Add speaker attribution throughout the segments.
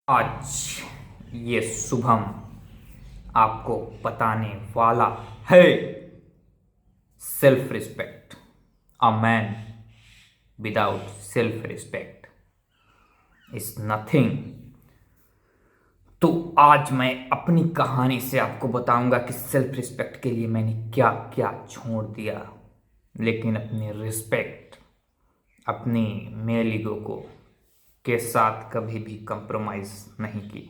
Speaker 1: आज ये शुभम आपको बताने वाला है self respect. A man without self respect is nothing. तो आज मैं अपनी कहानी से आपको बताऊंगा कि सेल्फ रिस्पेक्ट के लिए मैंने क्या क्या छोड़ दिया, लेकिन अपनी रिस्पेक्ट, अपनी मेल ईगो को के साथ कभी भी कंप्रोमाइज नहीं की।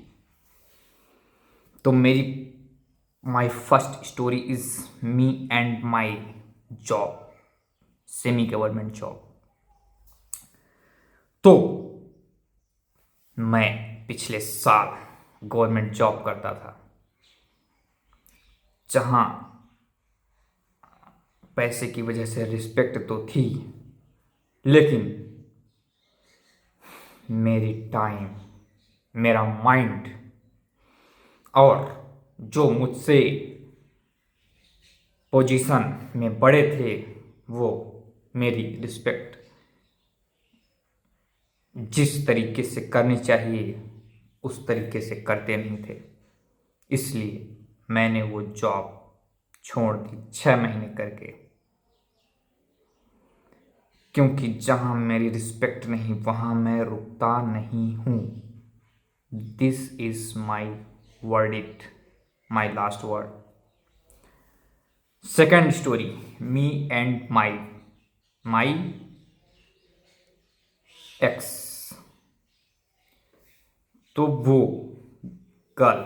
Speaker 1: तो मेरी my first story is me and my job, semi government job. तो मैं पिछले साल गवर्नमेंट जॉब करता था, जहां पैसे की वजह से रिस्पेक्ट तो थी, लेकिन मेरी टाइम, मेरा माइंड और जो मुझसे पोजीशन में बड़े थे वो मेरी रिस्पेक्ट जिस तरीके से करनी चाहिए उस तरीके से करते नहीं थे। इसलिए मैंने वो जॉब छोड़ दी 6 महीने करके, क्योंकि जहां मेरी रिस्पेक्ट नहीं वहां मैं रुकता नहीं हूं। This is my verdict, my last word. Second story, me and my x. तो वो गर्ल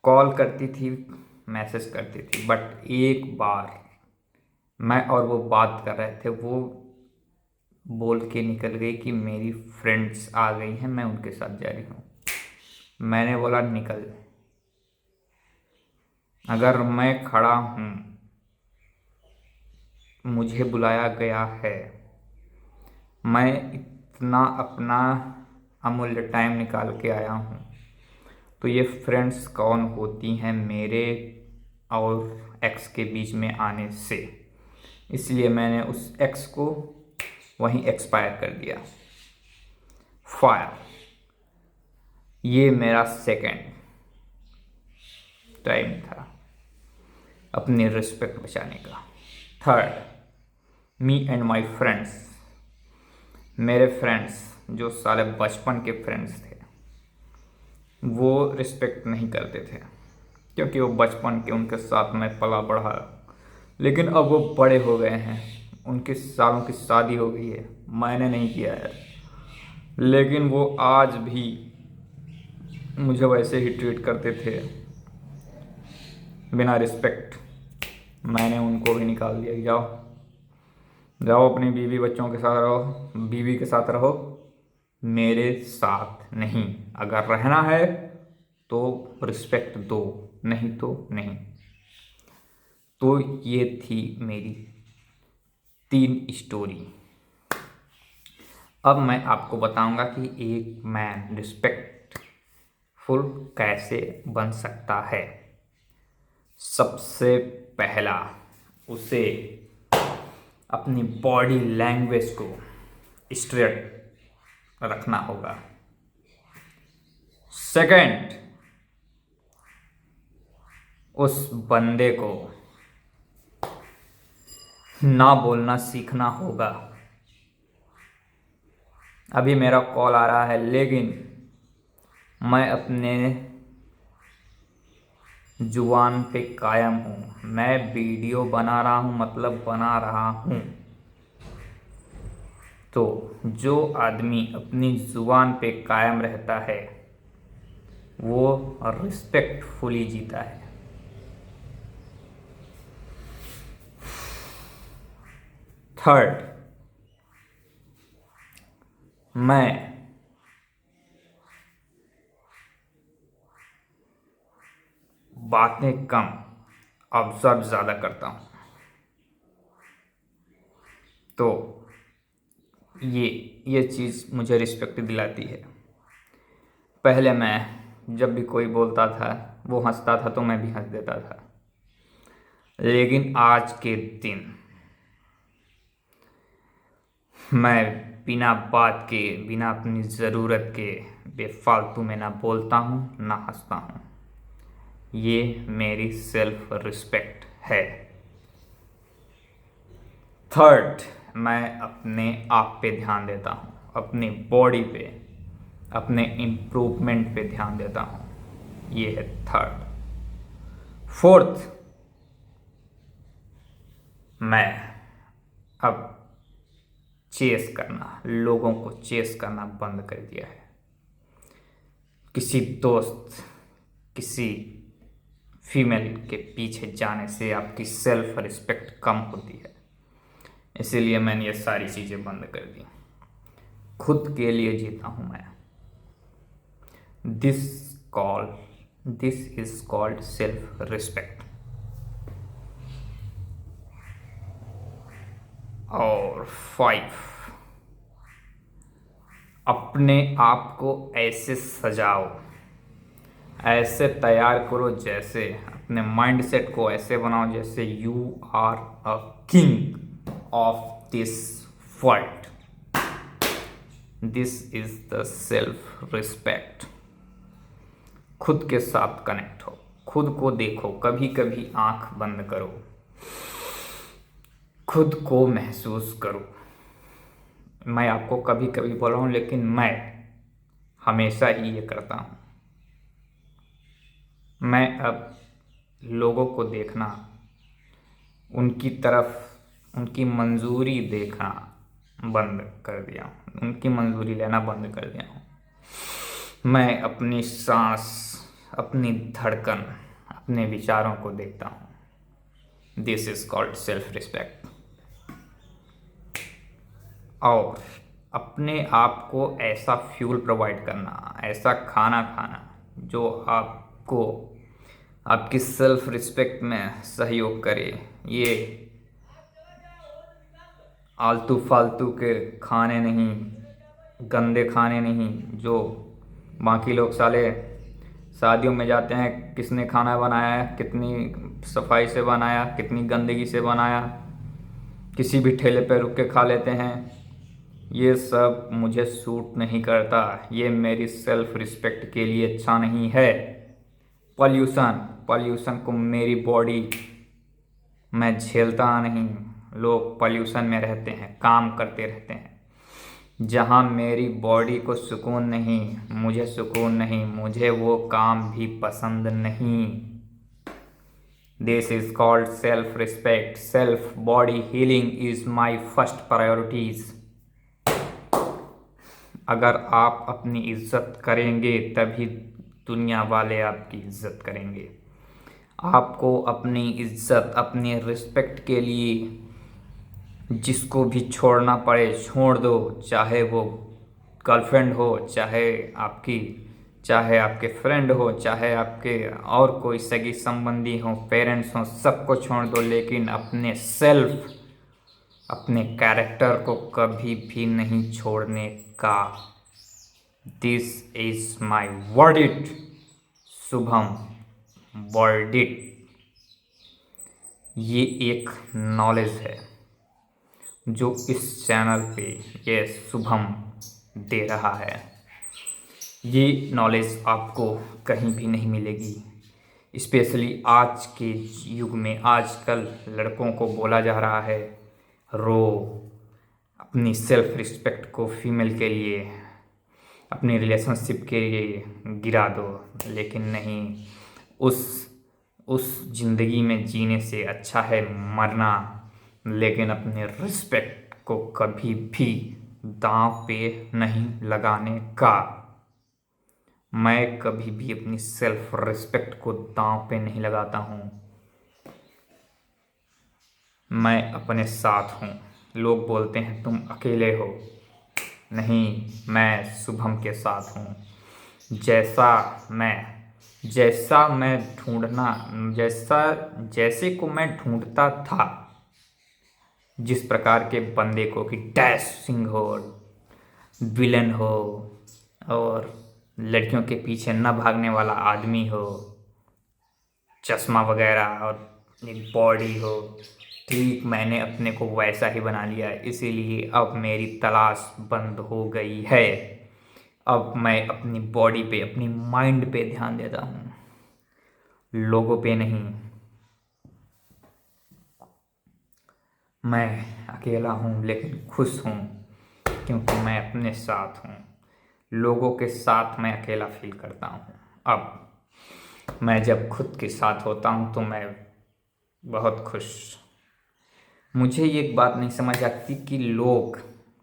Speaker 1: कॉल करती थी, मैसेज करती थी, बट एक बार मैं और वो बात कर रहे थे, वो बोल के निकल गई कि मेरी फ्रेंड्स आ गई हैं, मैं उनके साथ जा रही हूँ। मैंने बोला निकल, अगर मैं खड़ा हूँ, मुझे बुलाया गया है, मैं इतना अपना अमूल्य टाइम निकाल के आया हूँ, तो ये फ्रेंड्स कौन होती हैं मेरे और एक्स के बीच में आने से। इसलिए मैंने उस एक्स को वहीं एक्सपायर कर दिया, फायर। ये मेरा सेकेंड टाइम था अपनी रिस्पेक्ट बचाने का। Third, me and my friends. मेरे फ्रेंड्स जो साले बचपन के फ्रेंड्स थे वो रिस्पेक्ट नहीं करते थे, क्योंकि वो बचपन के उनके साथ मैं पला बढ़ा। लेकिन अब वो बड़े हो गए हैं, उनके सालों की शादी हो गई है, मैंने नहीं किया है, लेकिन वो आज भी मुझे वैसे ही ट्रीट करते थे बिना रिस्पेक्ट। मैंने उनको भी निकाल दिया कि जाओ जाओ अपनी बीवी बच्चों के साथ रहो, बीवी के साथ रहो, मेरे साथ नहीं। अगर रहना है तो रिस्पेक्ट दो, नहीं तो नहीं। तो ये थी मेरी 3 स्टोरी। अब मैं आपको बताऊंगा कि एक मैन रिस्पेक्टफुल कैसे बन सकता है। सबसे पहला, उसे अपनी बॉडी लैंग्वेज को स्ट्रेट रखना होगा। सेकंड, उस बंदे को ना बोलना सीखना होगा। अभी मेरा कॉल आ रहा है, लेकिन मैं अपने जुबान पे कायम हूँ। मैं वीडियो बना रहा हूँ, मतलब बना रहा हूँ। तो जो आदमी अपनी जुबान पे कायम रहता है वो रिस्पेक्टफुली जीता है। थर्ड, मैं बातें कम, ऑब्जर्व ज़्यादा करता हूँ। तो ये चीज़ मुझे रिस्पेक्ट दिलाती है। पहले मैं जब भी कोई बोलता था, वो हंसता था तो मैं भी हंस देता था, लेकिन आज के दिन मैं बिना बात के, बिना अपनी ज़रूरत के बेफालतू में ना बोलता हूँ ना हंसता हूँ। ये मेरी सेल्फ रिस्पेक्ट है। थर्ड, मैं अपने आप पे ध्यान देता हूँ, अपनी बॉडी पे, अपने इम्प्रूवमेंट पे ध्यान देता हूँ। ये है थर्ड। फोर्थ, मैं अब चेस करना, लोगों को चेस करना बंद कर दिया है। किसी दोस्त, किसी फीमेल के पीछे जाने से आपकी सेल्फ रिस्पेक्ट कम होती है। इसीलिए मैंने ये सारी चीज़ें बंद कर दी। खुद के लिए जीता हूँ मैं। This is called self respect. और 5, अपने आप को ऐसे सजाओ, ऐसे तैयार करो, जैसे अपने माइंड सेट को ऐसे बनाओ जैसे you are a king of this world. This is the self respect. खुद के साथ कनेक्ट हो, खुद को देखो, कभी कभी आंख बंद करो, खुद को महसूस करो। मैं आपको कभी कभी बोल रहा हूँ, लेकिन मैं हमेशा ही ये करता हूँ। मैं अब लोगों को देखना, उनकी तरफ उनकी मंजूरी देखना बंद कर दिया हूँ, उनकी मंजूरी लेना बंद कर दिया हूँ। मैं अपनी सांस, अपनी धड़कन, अपने विचारों को देखता हूँ। This is called self respect. और अपने आप को ऐसा फ्यूल प्रोवाइड करना, ऐसा खाना खाना जो आपको आपकी सेल्फ रिस्पेक्ट में सहयोग करे। ये आलतू फालतू के खाने नहीं, गंदे खाने नहीं, जो बाकी लोग साले शादियों में जाते हैं, किसने खाना बनाया है, कितनी सफाई से बनाया, कितनी गंदगी से बनाया, किसी भी ठेले पे रुक के खा लेते हैं। ये सब मुझे सूट नहीं करता, ये मेरी सेल्फ रिस्पेक्ट के लिए अच्छा नहीं है। पॉल्यूशन को मेरी बॉडी मैं झेलता नहीं। लोग पॉल्यूशन में रहते हैं, काम करते रहते हैं। जहाँ मेरी बॉडी को सुकून नहीं, मुझे सुकून नहीं, मुझे वो काम भी पसंद नहीं। This is called self respect. Self body healing is my first priorities. अगर आप अपनी इज्जत करेंगे तभी दुनिया वाले आपकी इज्जत करेंगे। आपको अपनी इज्जत, अपनी रिस्पेक्ट के लिए जिसको भी छोड़ना पड़े छोड़ दो, चाहे वो गर्लफ्रेंड हो, चाहे आपके फ्रेंड हो, चाहे आपके और कोई सगी संबंधी हो, पेरेंट्स हो, सबको छोड़ दो, लेकिन अपने कैरेक्टर को कभी भी नहीं छोड़ने का। This is my verdict, Shubham verdict. ये एक नॉलेज है जो इस चैनल पे ये शुभम दे रहा है। ये नॉलेज आपको कहीं भी नहीं मिलेगी। स्पेशली आज के युग में आजकल लड़कों को बोला जा रहा है, रो, अपनी सेल्फ रिस्पेक्ट को फीमेल के लिए, अपनी रिलेशनशिप के लिए गिरा दो। लेकिन नहीं, उस ज़िंदगी में जीने से अच्छा है मरना, लेकिन अपने रिस्पेक्ट को कभी भी दांव पे नहीं लगाने का। मैं कभी भी अपनी सेल्फ रिस्पेक्ट को दांव पे नहीं लगाता हूँ। मैं अपने साथ हूँ। लोग बोलते हैं तुम अकेले हो, नहीं, मैं शुभम के साथ हूँ। जैसे को मैं ढूंढता था, जिस प्रकार के बंदे को कि डैशिंग हो, विलन हो, और लड़कियों के पीछे न भागने वाला आदमी हो, चश्मा वगैरह और एक बॉडी हो, ठीक मैंने अपने को वैसा ही बना लिया है, इसीलिए अब मेरी तलाश बंद हो गई है। अब मैं अपनी बॉडी पे, अपनी माइंड पे ध्यान देता हूँ, लोगों पे नहीं। मैं अकेला हूँ लेकिन खुश हूँ, क्योंकि मैं अपने साथ हूँ। लोगों के साथ मैं अकेला फील करता हूँ। अब मैं जब खुद के साथ होता हूँ तो मैं बहुत खुश। मुझे ये एक बात नहीं समझ आती कि लोग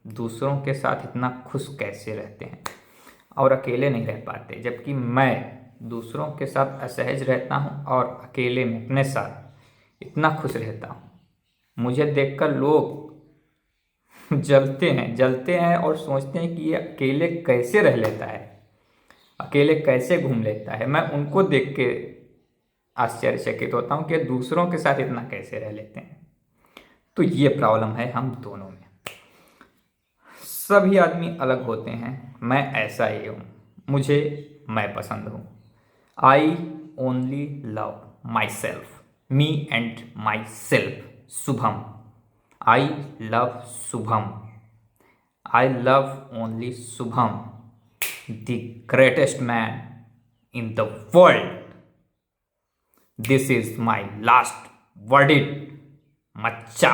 Speaker 1: दूसरों के साथ इतना खुश कैसे रहते हैं और अकेले नहीं रह पाते, जबकि मैं दूसरों के साथ असहज रहता हूँ और अकेले में अपने साथ इतना खुश रहता हूँ। मुझे देखकर लोग जलते हैं और सोचते हैं कि ये अकेले कैसे रह लेता है, अकेले कैसे घूम लेता है। मैं उनको देख के आश्चर्यचकित होता हूँ कि दूसरों के साथ इतना कैसे रह लेते हैं। तो ये प्रॉब्लम है हम दोनों में। सभी आदमी अलग होते हैं, मैं ऐसा ही हूँ। मुझे मैं पसंद हूँ। I only love myself, me and myself. Shubham, I love Shubham, I love only Shubham, the greatest man in the world. This is my last verdict, Machcha.